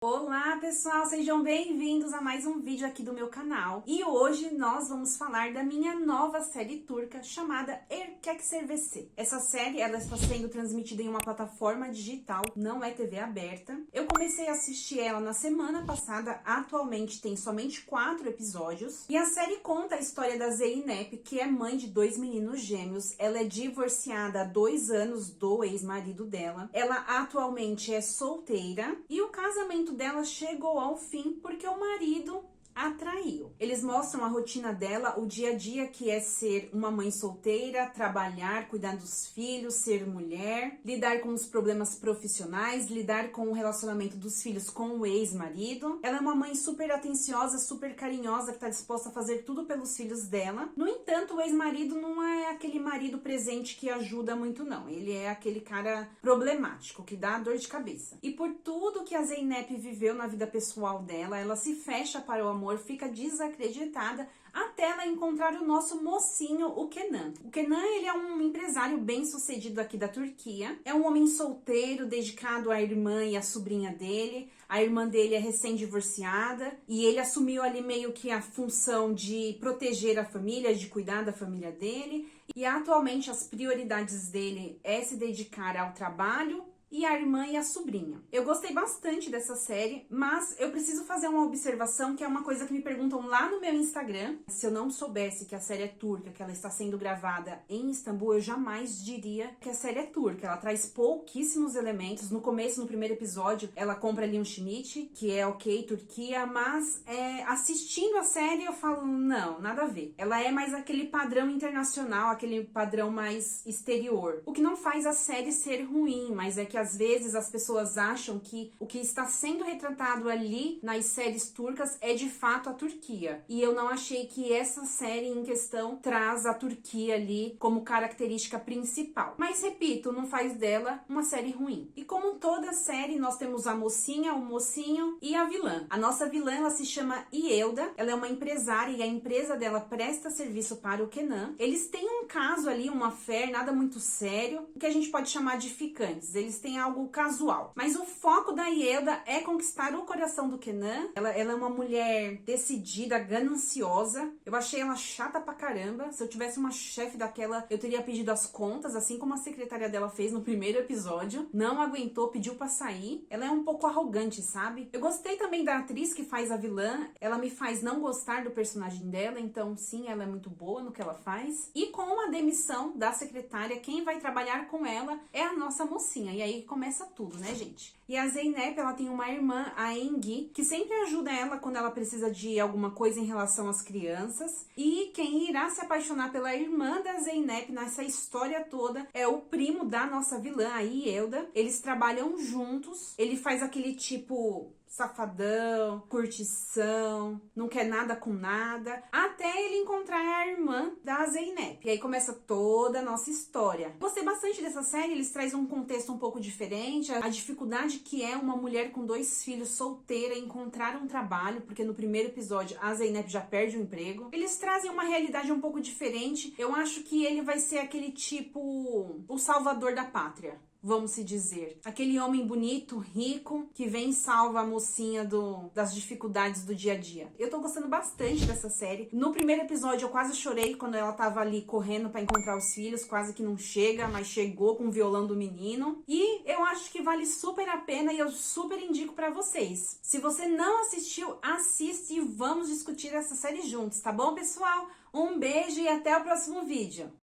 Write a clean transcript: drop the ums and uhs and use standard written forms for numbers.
Olá pessoal, sejam bem-vindos a mais um vídeo aqui do meu canal. E hoje nós vamos falar da minha nova série turca chamada Erkek Servisi. Essa série ela está sendo transmitida em uma plataforma digital, não é TV aberta. Eu comecei a assistir ela na semana passada, atualmente tem somente 4 episódios. E a série conta a história da Zeynep, que é mãe de 2 meninos gêmeos. Ela é divorciada há 2 anos do ex-marido dela. Ela atualmente é solteira e o casamento dela chegou ao fim porque o marido a traiu. Eles mostram a rotina dela, o dia a dia que é ser uma mãe solteira, trabalhar, cuidar dos filhos, ser mulher, lidar com os problemas profissionais, lidar com o relacionamento dos filhos com o ex-marido. Ela é uma mãe super atenciosa, super carinhosa, que tá disposta a fazer tudo pelos filhos dela. No entanto, o ex-marido não é aquele marido presente que ajuda muito, não. Ele é aquele cara problemático, que dá dor de cabeça. E por tudo que a Zeynep viveu na vida pessoal dela, ela se fecha para o amor, fica desacreditada até ela encontrar o nosso mocinho, o Kenan. O Kenan, ele é um empresário bem sucedido aqui da Turquia. É um homem solteiro, dedicado à irmã e à sobrinha dele. A irmã dele é recém-divorciada e ele assumiu ali meio que a função de proteger a família, de cuidar da família dele. E atualmente as prioridades dele é se dedicar ao trabalho e a irmã e a sobrinha. Eu gostei bastante dessa série, mas eu preciso fazer uma observação que é uma coisa que me perguntam lá no meu Instagram. Se eu não soubesse que a série é turca, que ela está sendo gravada em Istambul, eu jamais diria que a série é turca. Ela traz pouquíssimos elementos. No começo, no primeiro episódio, ela compra ali um Schmidt, que é ok, Turquia, mas assistindo a série eu falo, não, nada a ver. Ela é mais aquele padrão internacional, aquele padrão mais exterior. O que não faz a série ser ruim, mas é que às vezes as pessoas acham que o que está sendo retratado ali nas séries turcas é de fato a Turquia. E eu não achei que essa série em questão traz a Turquia ali como característica principal. Mas repito, não faz dela uma série ruim. E como toda série, nós temos a mocinha, o mocinho e a vilã. A nossa vilã, ela se chama Yelda, ela é uma empresária e a empresa dela presta serviço para o Kenan. Eles têm um caso ali, uma affair, nada muito sério, que a gente pode chamar de ficantes. Eles têm algo casual. Mas o foco da Yelda é conquistar o coração do Kenan. Ela é uma mulher decidida, gananciosa. Eu achei ela chata pra caramba. Se eu tivesse uma chefe daquela, eu teria pedido as contas, assim como a secretária dela fez no primeiro episódio. Não aguentou, pediu pra sair. Ela é um pouco arrogante, sabe? Eu gostei também da atriz que faz a vilã. Ela me faz não gostar do personagem dela, então sim, ela é muito boa no que ela faz. E com a demissão da secretária, quem vai trabalhar com ela é a nossa mocinha. E aí começa tudo, né, gente? E a Zeynep, ela tem uma irmã, a Engi, que sempre ajuda ela quando ela precisa de alguma coisa em relação às crianças. E quem irá se apaixonar pela irmã da Zeynep nessa história toda é o primo da nossa vilã, a Yelda. Eles trabalham juntos. Ele faz aquele tipo safadão, curtição, não quer nada com nada, até ele encontrar a irmã da Zeynep. E aí começa toda a nossa história. Gostei bastante dessa série, eles trazem um contexto um pouco diferente, a dificuldade que é uma mulher com 2 filhos solteira encontrar um trabalho, porque no primeiro episódio a Zeynep já perde o emprego. Eles trazem uma realidade um pouco diferente. Eu acho que ele vai ser aquele tipo, o salvador da pátria, vamos se dizer. Aquele homem bonito, rico, que vem e salva a mocinha das dificuldades do dia a dia. Eu tô gostando bastante dessa série. No primeiro episódio eu quase chorei quando ela tava ali correndo pra encontrar os filhos, quase que não chega, mas chegou com o violão do menino. E eu acho que vale super a pena e eu super indico pra vocês. Se você não assistiu, assiste e vamos discutir essa série juntos, tá bom, pessoal? Um beijo e até o próximo vídeo.